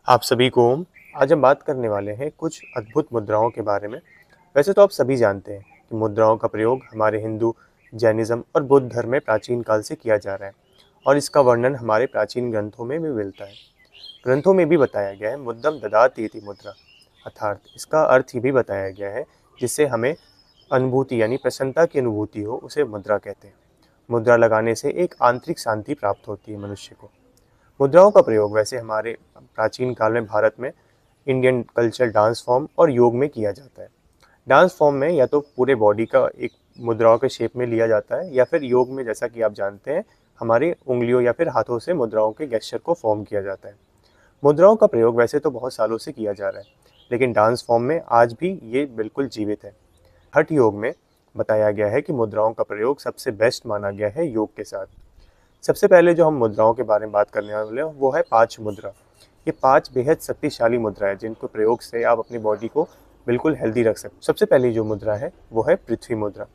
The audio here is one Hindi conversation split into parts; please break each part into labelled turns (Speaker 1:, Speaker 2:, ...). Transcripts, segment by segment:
Speaker 1: आप सभी को आज हम बात करने वाले हैं कुछ अद्भुत मुद्राओं के बारे में। वैसे तो आप सभी जानते हैं कि मुद्राओं का प्रयोग हमारे हिंदू, जैनिज्म और बुद्ध धर्म में प्राचीन काल से किया जा रहा है और इसका वर्णन हमारे प्राचीन ग्रंथों में भी मिलता है। ग्रंथों में भी बताया गया है मुद्दम ददाति इति मुद्रा, अर्थात इसका अर्थ ये भी बताया गया है जिससे हमें अनुभूति यानी प्रसन्नता की अनुभूति हो उसे मुद्रा कहते हैं। मुद्रा लगाने से एक आंतरिक शांति प्राप्त होती है मनुष्य को। मुद्राओं का प्रयोग वैसे हमारे प्राचीन काल में भारत में इंडियन कल्चर डांस फॉर्म और योग में किया जाता है। डांस फॉर्म में या तो पूरे बॉडी का एक मुद्राओं के शेप में लिया जाता है या फिर योग में जैसा कि आप जानते हैं हमारी उंगलियों या फिर हाथों से मुद्राओं के गेस्चर को फॉर्म किया जाता है। मुद्राओं का प्रयोग वैसे तो बहुत सालों से किया जा रहा है, लेकिन डांस फॉर्म में आज भी ये बिल्कुल जीवित है। हठ योग में बताया गया है कि मुद्राओं का प्रयोग सबसे बेस्ट माना गया है योग के साथ। सबसे पहले जो हम मुद्राओं के बारे में बात करने वाले हैं वो है पाँच मुद्रा। ये पांच बेहद शक्तिशाली मुद्रा है जिनको प्रयोग से आप अपनी बॉडी को बिल्कुल हेल्दी रख सकते हैं। सबसे पहली जो मुद्रा है वो है पृथ्वी मुद्रा।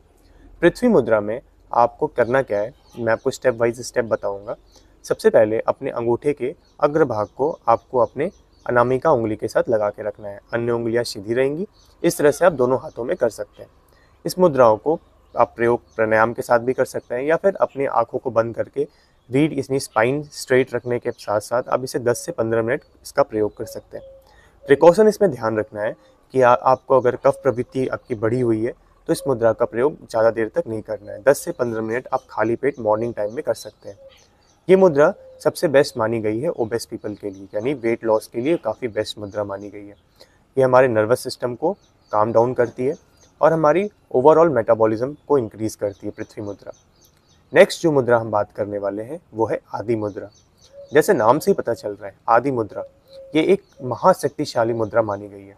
Speaker 1: पृथ्वी मुद्रा में आपको करना क्या है, मैं आपको स्टेप वाइज स्टेप बताऊंगा। सबसे पहले अपने अंगूठे के अग्रभाग को आपको अपने अनामिका उंगली के साथ लगा के रखना है, अन्य उंगलियां सीधी रहेंगी। इस तरह से आप दोनों हाथों में कर सकते हैं। इस मुद्राओं को आप प्रयोग प्राणायाम के साथ भी कर सकते हैं या फिर अपनी आंखों को बंद करके रीढ़ इसमें स्पाइन स्ट्रेट रखने के साथ साथ आप इसे 10 से 15 मिनट इसका प्रयोग कर सकते हैं। प्रिकॉशन इसमें ध्यान रखना है कि आपको अगर कफ प्रवृत्ति आपकी बढ़ी हुई है तो इस मुद्रा का प्रयोग ज़्यादा देर तक नहीं करना है। 10 से 15 मिनट आप खाली पेट मॉर्निंग टाइम में कर सकते हैं। ये मुद्रा सबसे बेस्ट मानी गई है ओबेस पीपल के लिए, यानी वेट लॉस के लिए काफ़ी बेस्ट मुद्रा मानी गई है। ये हमारे नर्वस सिस्टम को काम डाउन करती है और हमारी ओवरऑल मेटाबॉलिज्म को इंक्रीज करती है पृथ्वी मुद्रा। नेक्स्ट जो मुद्रा हम बात करने वाले हैं वो है आदि मुद्रा। जैसे नाम से ही पता चल रहा है आदि मुद्रा, ये एक महाशक्तिशाली मुद्रा मानी गई है।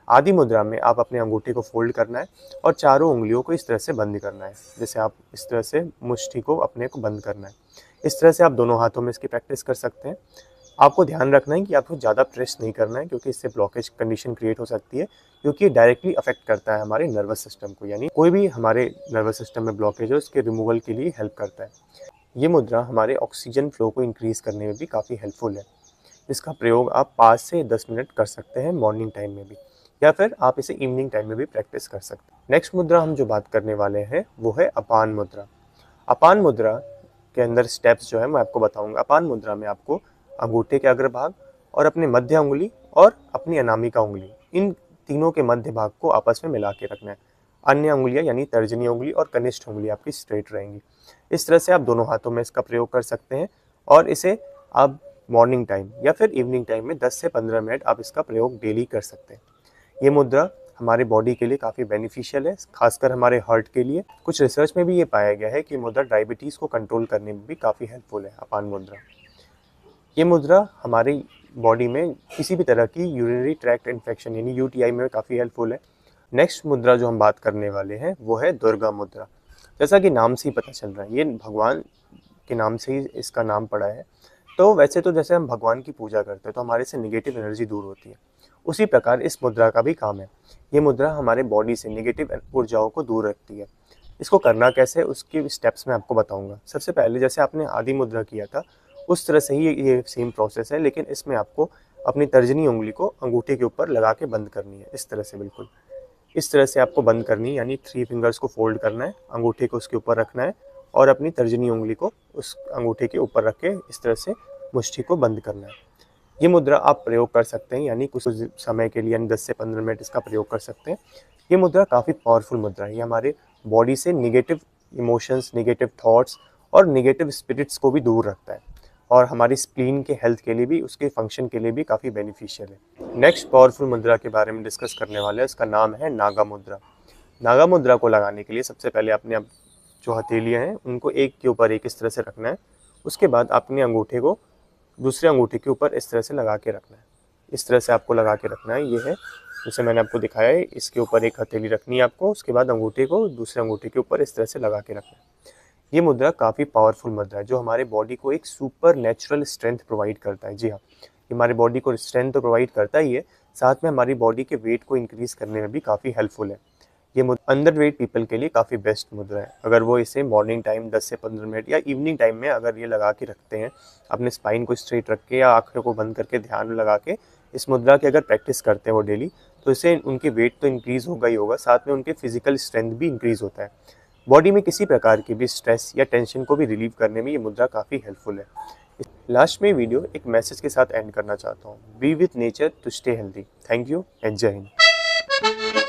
Speaker 1: आदि मुद्रा में आप अपने अंगूठे को फोल्ड करना है और चारों उंगलियों को इस तरह से बंद करना है। जैसे आप इस तरह से मुट्ठी को अपने को बंद करना है। इस तरह से आप दोनों हाथों में इसकी प्रैक्टिस कर सकते हैं। आपको ध्यान रखना है कि आपको ज़्यादा प्रेस नहीं करना है क्योंकि इससे ब्लॉकेज कंडीशन क्रिएट हो सकती है, क्योंकि ये डायरेक्टली अफेक्ट करता है हमारे नर्वस सिस्टम को, यानी कोई भी हमारे नर्वस सिस्टम में ब्लॉकेज हो उसके रिमूवल के लिए हेल्प करता है। ये मुद्रा हमारे ऑक्सीजन फ्लो को इंक्रीज करने में भी काफ़ी हेल्पफुल है। इसका प्रयोग आप 5 से 10 मिनट कर सकते हैं मॉर्निंग टाइम में भी, या फिर आप इसे इवनिंग टाइम में भी प्रैक्टिस कर सकते हैं। नेक्स्ट मुद्रा हम जो बात करने वाले हैं वो है अपान मुद्रा। अपान मुद्रा के अंदर स्टेप्स जो है मैं आपको बताऊंगा। अपान मुद्रा में आपको अंगूठे के अग्रभाग और अपने मध्य उंगली और अपनी अनामिका उंगली, इन तीनों के मध्य भाग को आपस में मिला के रखना है। अन्य उंगलियां यानी तर्जनी उंगली और कनिष्ठ उंगली आपकी स्ट्रेट रहेंगी। इस तरह से आप दोनों हाथों में इसका प्रयोग कर सकते हैं और इसे आप मॉर्निंग टाइम या फिर इवनिंग टाइम में 10 से 15 मिनट आप इसका प्रयोग डेली कर सकते हैं। ये मुद्रा हमारे बॉडी के लिए काफ़ी बेनिफिशियल है, खासकर हमारे हार्ट के लिए। कुछ रिसर्च में भी ये पाया गया है कि मुद्रा डायबिटीज़ को कंट्रोल करने में भी काफ़ी हेल्पफुल है अपान मुद्रा। ये मुद्रा हमारी बॉडी में किसी भी तरह की यूरिनरी ट्रैक्ट इन्फेक्शन यानी यूटीआई में काफ़ी हेल्पफुल है। नेक्स्ट मुद्रा जो हम बात करने वाले हैं वो है दुर्गा मुद्रा। जैसा कि नाम से ही पता चल रहा है, ये भगवान के नाम से ही इसका नाम पड़ा है। तो वैसे तो जैसे हम भगवान की पूजा करते हैं तो हमारे से निगेटिव एनर्जी दूर होती है, उसी प्रकार इस मुद्रा का भी काम है। ये मुद्रा हमारे बॉडी से निगेटिव ऊर्जाओं को दूर रखती है। इसको करना कैसे है उसके स्टेप्स मैं आपको बताऊंगा। सबसे पहले जैसे आपने आदि मुद्रा किया था उस तरह से ही ये सेम प्रोसेस है, लेकिन इसमें आपको अपनी तर्जनी उंगली को अंगूठे के ऊपर लगा के बंद करनी है। इस तरह से बिल्कुल इस तरह से आपको बंद करनी है, यानी 3 फिंगर्स को फोल्ड करना है, अंगूठे को उसके ऊपर रखना है और अपनी तर्जनी उंगली को उस अंगूठे के ऊपर रख के इस तरह से मुट्ठी को बंद करना है। ये मुद्रा आप प्रयोग कर सकते हैं, यानी कुछ समय के लिए, यानी 10 से 15 मिनट इसका प्रयोग कर सकते हैं। ये मुद्रा काफ़ी पावरफुल मुद्रा है। ये हमारे बॉडी से निगेटिव इमोशंस, निगेटिव थॉट्स और निगेटिव स्पिरिट्स को भी दूर रखता है और हमारी स्प्लीन के हेल्थ के लिए भी, उसके फंक्शन के लिए भी काफ़ी बेनिफिशियल है। नेक्स्ट पावरफुल मुद्रा के बारे में डिस्कस करने वाले हैं, इसका नाम है नागा मुद्रा। नागा मुद्रा को लगाने के लिए सबसे पहले अपने आप जो हथेलियाँ हैं उनको एक के ऊपर एक इस तरह से रखना है। उसके बाद अपने अंगूठे को दूसरे अंगूठे के ऊपर इस तरह से लगा के रखना है। इस तरह से आपको लगा के रखना है। ये है जैसे मैंने आपको दिखाया है, इसके ऊपर एक हथेली रखनी है आपको, उसके बाद अंगूठे को दूसरे अंगूठे के ऊपर इस तरह से लगा के रखना है। ये मुद्रा काफ़ी पावरफुल मुद्रा है जो हमारे बॉडी को एक सुपर नेचुरल स्ट्रेंथ प्रोवाइड करता है। जी हाँ, ये हमारे बॉडी को स्ट्रेंथ तो प्रोवाइड करता ही है, साथ में हमारी बॉडी के वेट को इंक्रीज़ करने में भी काफ़ी हेल्पफुल है। ये अंडरवेट पीपल के लिए काफ़ी बेस्ट मुद्रा है। अगर वो इसे मॉर्निंग टाइम 10 से 15 मिनट या इवनिंग टाइम में अगर ये लगा के रखते हैं, अपने स्पाइन को स्ट्रेट रख के या आँखों को बंद करके ध्यान लगा के इस मुद्रा की अगर प्रैक्टिस करते हैं वो डेली, तो इससे उनके वेट तो इंक्रीज़ होगा ही होगा, साथ में उनके फिजिकल स्ट्रेंथ भी इंक्रीज़ होता है। बॉडी में किसी प्रकार की भी स्ट्रेस या टेंशन को भी रिलीव करने में ये मुद्रा काफ़ी हेल्पफुल है। लास्ट में वीडियो एक मैसेज के साथ एंड करना चाहता हूँ। Be with nature to stay healthy. Thank you and जय हिंद।